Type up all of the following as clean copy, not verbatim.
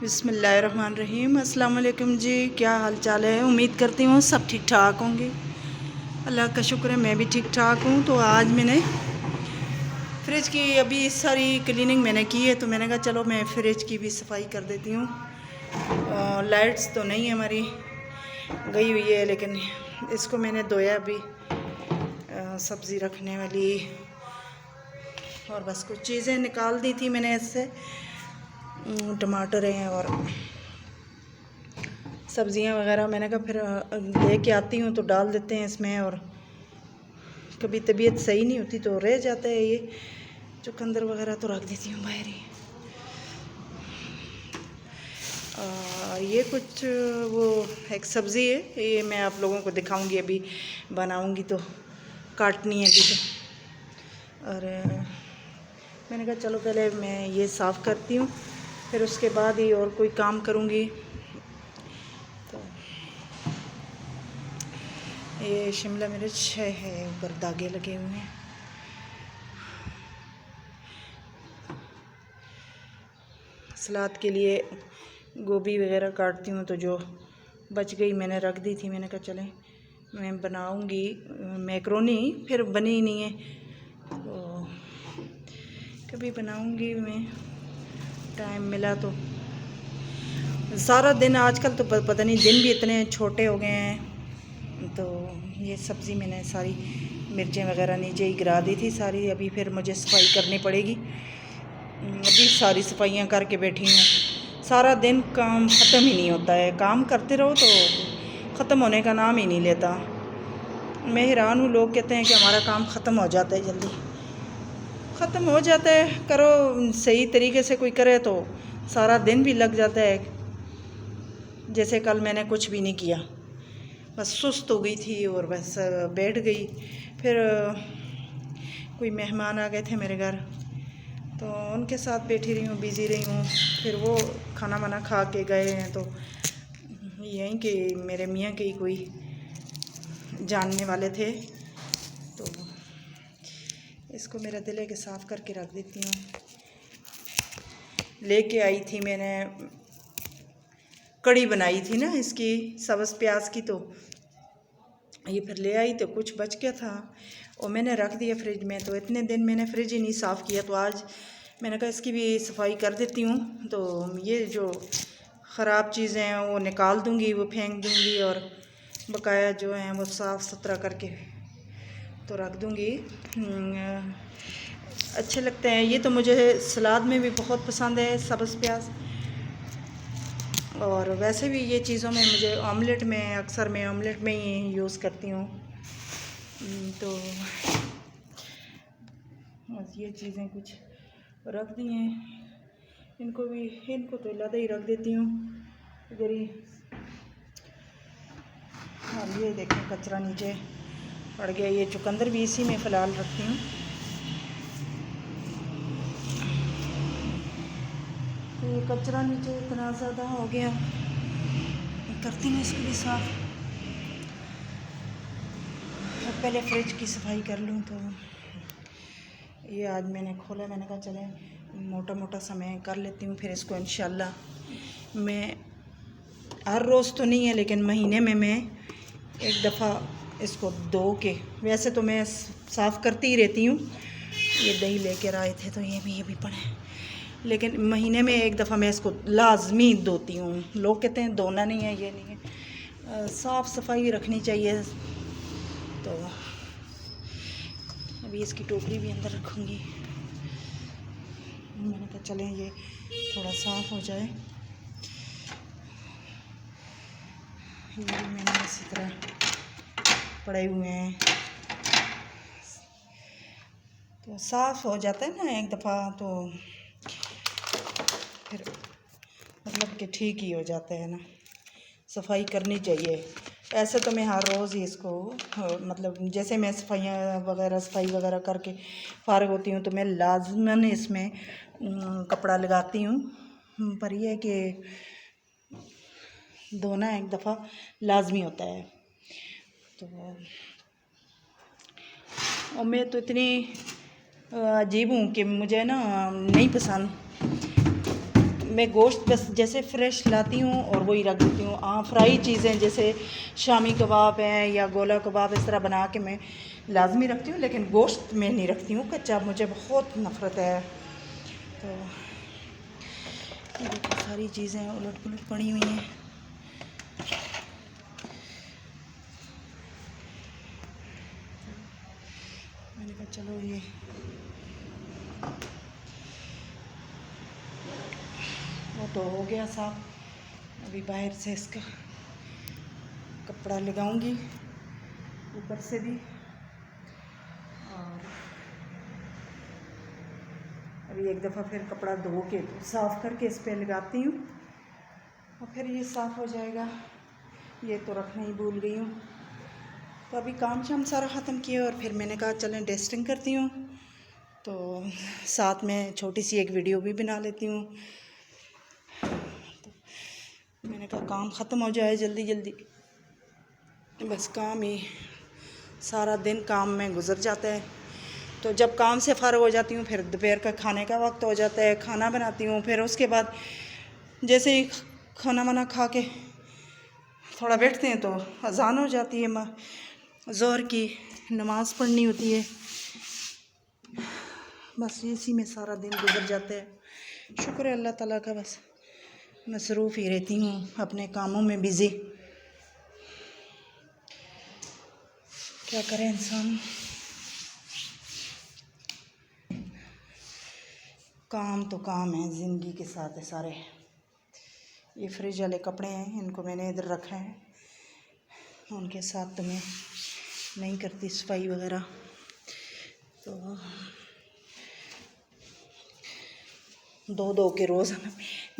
बिस्मिल्लाहिर्रहमानिर्रहीम। अस्सलाम वालेकुम जी, क्या हाल चाल है। उम्मीद करती हूँ सब ठीक ठाक होंगे। अल्लाह का शुक्र है मैं भी ठीक ठाक हूँ। तो आज मैंने फ्रिज की अभी सारी क्लीनिंग मैंने की है, तो मैंने कहा चलो मैं फ्रिज की भी सफाई कर देती हूँ। लाइट्स तो नहीं है हमारी, गई हुई है, लेकिन इसको मैंने धोया अभी, सब्ज़ी रखने वाली और बस कुछ चीज़ें निकाल दी थी मैंने इससे। टमाटर हैं और सब्ज़ियाँ वगैरह मैंने कहा फिर लेके आती हूँ तो डाल देते हैं इसमें। और कभी तबीयत सही नहीं होती तो रह जाता है ये चुकंदर वगैरह, तो रख देती हूँ बाहर ही। ये कुछ वो एक सब्ज़ी है, ये मैं आप लोगों को दिखाऊंगी, अभी बनाऊंगी तो काटनी है अभी तो। और मैंने कहा चलो पहले मैं ये साफ़ करती हूँ, फिर उसके बाद ही और कोई काम करूँगी। तो ये शिमला मिर्च है, ऊपर दागे लगे हुए हैं। सलाद के लिए गोभी वगैरह काटती हूँ, तो जो बच गई मैंने रख दी थी। मैंने कहा चलें मैं बनाऊँगी मैक्रोनी, फिर बनी ही नहीं है तो कभी बनाऊँगी मैं, टाइम मिला तो। सारा दिन आजकल तो पता नहीं, दिन भी इतने छोटे हो गए हैं। तो ये सब्ज़ी मैंने सारी मिर्चें वगैरह नीचे ही गिरा दी थी सारी, अभी फिर मुझे सफाई करनी पड़ेगी। अभी सारी सफाइयाँ करके बैठी हूँ। सारा दिन काम ख़त्म ही नहीं होता है, काम करते रहो तो ख़त्म होने का नाम ही नहीं लेता। मैं हैरान हूँ, लोग कहते हैं कि हमारा काम ख़त्म हो जाता है, जल्दी ख़त्म हो जाता है। करो सही तरीके से कोई करे तो सारा दिन भी लग जाता है। जैसे कल मैंने कुछ भी नहीं किया, बस सुस्त हो गई थी और बस बैठ गई। फिर कोई मेहमान आ गए थे मेरे घर, तो उनके साथ बैठी रही हूँ, बिज़ी रही हूँ। फिर वो खाना वाना खा के गए हैं, तो यहीं के मेरे मियाँ के ही कोई जानने वाले थे, तो इसको मेरा दिल है कि साफ़ करके रख देती हूँ। लेके आई थी मैंने, कड़ी बनाई थी ना इसकी, सब्ज़ प्याज की, तो ये फिर ले आई तो कुछ बच गया था और मैंने रख दिया फ्रिज में। तो इतने दिन मैंने फ्रिज ही नहीं साफ़ किया, तो आज मैंने कहा इसकी भी सफाई कर देती हूँ। तो ये जो ख़राब चीज़ें हैं वो निकाल दूँगी, वो फेंक दूँगी, और बकाया जो हैं वो साफ़ सुथरा करके तो रख दूँगी। अच्छे लगते हैं ये तो, मुझे सलाद में भी बहुत पसंद है सब्ज़ प्याज, और वैसे भी ये चीज़ों में मुझे ऑमलेट में, अक्सर मैं ऑमलेट में ही यूज़ करती हूँ। तो बस ये चीज़ें कुछ रख दी हैं, इनको तो अलग ही रख देती हूँ इधर ही। और ये देखें कचरा नीचे पड़ गया, ये चुकंदर भी इसी में फ़िलहाल रखती हूँ। तो ये कचरा नीचे इतना ज़्यादा हो गया, करती हूँ इसको भी साफ़। अब पहले फ्रिज की सफाई कर लूँ। तो ये आज मैंने खोला, मैंने कहा चलें मोटा मोटा सा मैं कर लेती हूँ, फिर इसको इंशाल्लाह मैं हर रोज़ तो नहीं है, लेकिन महीने में मैं एक दफ़ा इसको धो के, वैसे तो मैं साफ़ करती ही रहती हूँ। ये दही लेकर आए थे तो ये भी पड़े, लेकिन महीने में एक दफ़ा मैं इसको लाजमी धोती हूँ। लोग कहते हैं धोना नहीं है, ये नहीं है, साफ़ सफाई रखनी चाहिए। तो अभी इसकी टोकरी भी अंदर रखूँगी। मैंने कहा चलें ये थोड़ा साफ़ हो जाए। ये भी मैंने इसी तरह पड़े हुए हैं, तो साफ़ हो जाता है ना एक दफ़ा, तो फिर मतलब कि ठीक ही हो जाता है ना। सफाई करनी चाहिए। ऐसे तो मैं हर रोज़ ही इसको मतलब जैसे मैं सफाई वगैरह करके फ़ारिग होती हूँ तो मैं लाज़िमन इसमें कपड़ा लगाती हूँ। पर यह है कि धोना एक दफ़ा लाजमी होता है। तो और मैं तो इतनी अजीब हूँ कि मुझे ना नहीं पसंद मैं गोश्त बस जैसे फ़्रेश लाती हूँ और वही रख देती हूँ। हाँ, फ्राई चीज़ें जैसे शामी कबाब हैं या गोला कबाब इस तरह बना के मैं लाजमी रखती हूँ, लेकिन गोश्त मैं नहीं रखती हूँ कच्चा, मुझे बहुत नफ़रत है। तो ये देखो सारी चीज़ें उलट पुलट पड़ी हुई हैं। मैंने कहा चलो ये वो तो हो गया साफ, अभी बाहर से इसका कपड़ा लगाऊंगी ऊपर से भी, और अभी एक दफ़ा फिर कपड़ा धो के तो साफ़ करके इस पर लगाती हूँ और फिर ये साफ़ हो जाएगा। ये तो रखना ही भूल गई हूँ। तो अभी काम शाम सारा ख़त्म किया और फिर मैंने कहा चलें डस्टिंग करती हूँ, तो साथ में छोटी सी एक वीडियो भी बना लेती हूँ। तो मैंने कहा काम ख़त्म हो जाए जल्दी जल्दी, बस काम ही सारा दिन काम में गुजर जाता है। तो जब काम से फ़ारिग हो जाती हूँ फिर दोपहर का खाने का वक्त हो जाता है, खाना बनाती हूँ। फिर उसके बाद जैसे ही खाना वाना खा के थोड़ा बैठते हैं तो अज़ान हो जाती है, ज़ोहर की नमाज़ पढ़नी होती है। बस इसी में सारा दिन गुजर जाता है। शुक्र है अल्लाह ताला का, बस मसरूफ़ ही रहती हूँ अपने कामों में बिज़ी। क्या करें इंसान, काम तो काम है, ज़िंदगी के साथ है सारे। ये फ्रिज वाले कपड़े हैं, इनको मैंने इधर रखा है, उनके साथ तो मैं नहीं करती सफाई वगैरह। तो दो के रोज़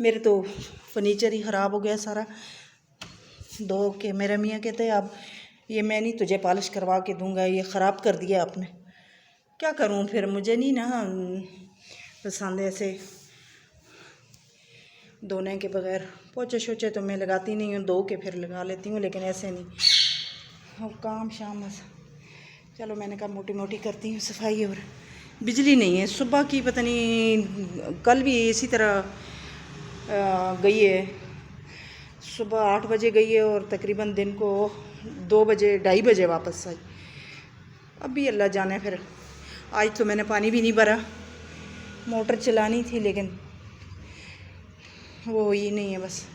मेरे तो फर्नीचर ही ख़राब हो गया सारा, धो के मेरे मियाँ कहते हैं अब ये मैं नहीं तुझे पॉलिश करवा के दूंगा, ये ख़राब कर दिया आपने। क्या करूं फिर, मुझे नहीं ना पसंद ऐसे धोने के बगैर। पोछे शोचे तो मैं लगाती नहीं हूँ, धो के फिर लगा लेती हूँ, लेकिन ऐसे नहीं। अब काम शाम बस चलो मैंने कहा मोटी मोटी करती हूँ सफाई। और बिजली नहीं है सुबह की, पता नहीं कल भी इसी तरह गई है, सुबह 8 बजे गई है और तकरीबन दिन को 2 बजे 2:30 बजे वापस आई। अब भी अल्लाह जाने। फिर आज तो मैंने पानी भी नहीं भरा, मोटर चलानी थी लेकिन वो ही नहीं है, बस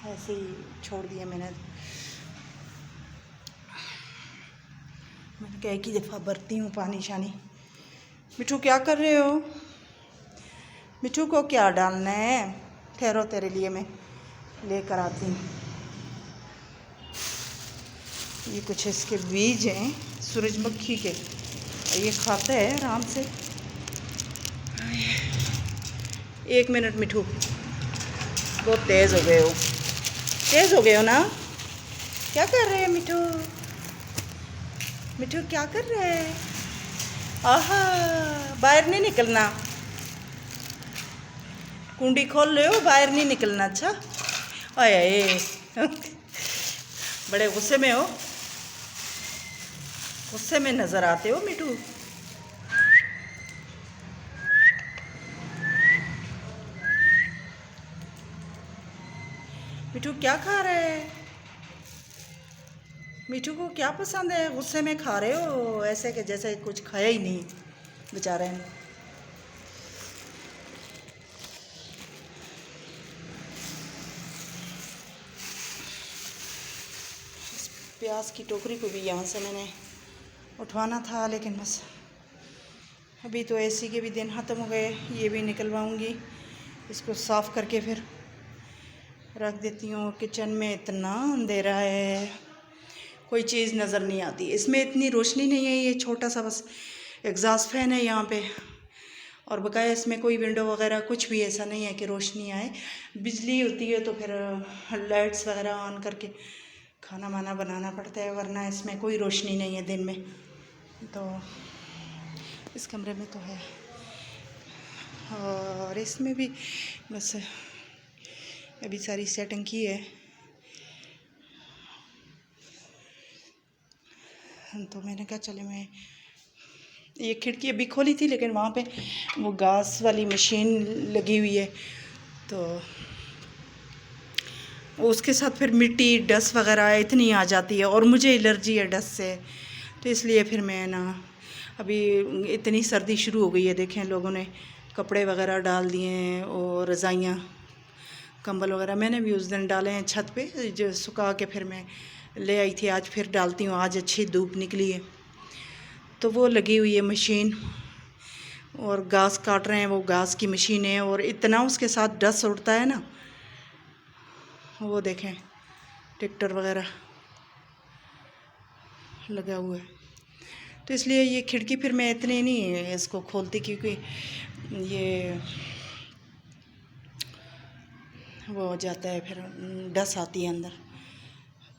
ऐसे ही छोड़ दिया मैंने कहा एक ही दफ़ा भरती हूँ पानी शानी। मिठू क्या कर रहे हो? मिठू को क्या डालना है? ठहरो तेरे लिए मैं लेकर आती हूँ। ये कुछ इसके बीज हैं सूरजमुखी के, ये खाता है आराम से। 1 मिनट मिठू, बहुत तेज़ हो गए हो, तेज़ हो गए हो ना? क्या कर रहे हैं मिठू? मिठू क्या कर रहे हैं? आहा, बाहर नहीं निकलना, कुंडी खोल लो, बाहर नहीं निकलना। अच्छा आए बड़े गुस्से में हो, गुस्से में नज़र आते हो मिठू। मिठू क्या खा रहे हैं? मिठू को क्या पसंद है? गुस्से में खा रहे हो ऐसे कि जैसे कुछ खाया ही नहीं बेचारे ने। प्याज की टोकरी को भी यहाँ से मैंने उठवाना था, लेकिन बस अभी तो एसी के भी दिन ख़त्म हो गए, ये भी निकलवाऊँगी, इसको साफ़ करके फिर रख देती हूँ। किचन में इतना अंधेरा है, कोई चीज़ नज़र नहीं आती, इसमें इतनी रोशनी नहीं है। ये छोटा सा बस एग्जॉस्ट फैन है यहाँ पे, और बकाया इसमें कोई विंडो वगैरह कुछ भी ऐसा नहीं है कि रोशनी आए। बिजली होती है तो फिर लाइट्स वगैरह ऑन करके खाना वाना बनाना पड़ता है, वरना इसमें कोई रोशनी नहीं है दिन में। तो इस कमरे में तो है, और इसमें भी बस अभी सारी सेटिंग की है। तो मैंने कहा चले मैं ये खिड़की अभी खोली थी, लेकिन वहाँ पे वो गैस वाली मशीन लगी हुई है, तो उसके साथ फिर मिट्टी डस्ट वगैरह इतनी आ जाती है, और मुझे एलर्जी है डस्ट से, तो इसलिए फिर मैं ना अभी इतनी सर्दी शुरू हो गई है, देखें लोगों ने कपड़े वगैरह डाल दिए हैं और रज़ाइयाँ कंबल वगैरह मैंने भी उस दिन डाले हैं छत पे, जो सुखा के फिर मैं ले आई थी, आज फिर डालती हूँ। आज अच्छी धूप निकली है, तो वो लगी हुई है मशीन, और घास काट रहे हैं, वो घास की मशीन है, और इतना उसके साथ डस्ट उड़ता है ना, वो देखें ट्रैक्टर वगैरह लगा हुआ है। तो इसलिए ये खिड़की फिर मैं इतनी नहीं इसको खोलती, क्योंकि ये वो हो जाता है, फिर डस्ट आती है अंदर।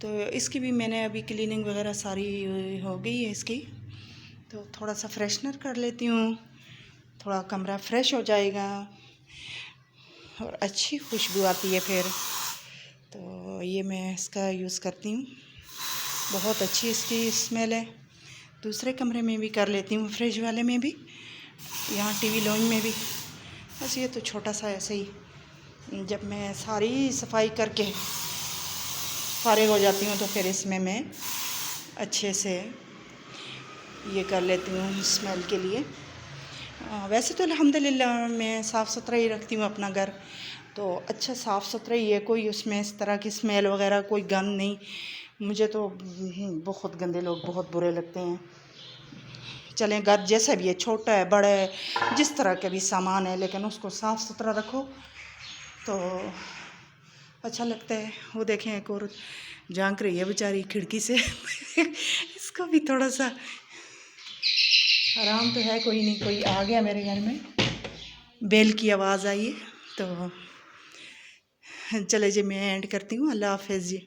तो इसकी भी मैंने अभी क्लीनिंग वगैरह सारी हो गई है इसकी, तो थोड़ा सा फ्रेशनर कर लेती हूँ, थोड़ा कमरा फ्रेश हो जाएगा और अच्छी खुशबू आती है फिर। तो ये मैं इसका यूज़ करती हूँ, बहुत अच्छी इसकी स्मेल है। दूसरे कमरे में भी कर लेती हूँ, फ्रिज वाले में भी, यहाँ टीवी लॉन्ज में भी। बस ये तो छोटा सा ऐसे ही, जब मैं सारी सफाई करके फारिग हो जाती हूँ तो फिर इसमें मैं अच्छे से ये कर लेती हूँ स्मेल के लिए। वैसे तो अल्हम्दुलिल्लाह मैं साफ़ सुथरा ही रखती हूँ अपना घर, तो अच्छा साफ़ सुथरा ही है, कोई उसमें इस तरह की स्मेल वगैरह कोई गंद नहीं। मुझे तो बहुत गंदे लोग बहुत बुरे लगते हैं। चलें घर जैसा भी है, छोटा है बड़ा है, जिस तरह का भी सामान है, लेकिन उसको साफ़ सुथरा रखो तो अच्छा लगता है। वो देखें एक औरत झांक रही है बेचारी खिड़की से इसको भी थोड़ा सा आराम तो है, कोई नहीं, कोई आ गया मेरे घर में, बेल की आवाज़ आई है। तो चले जी मैं एंड करती हूँ। अल्लाह हाफ़िज़ जी।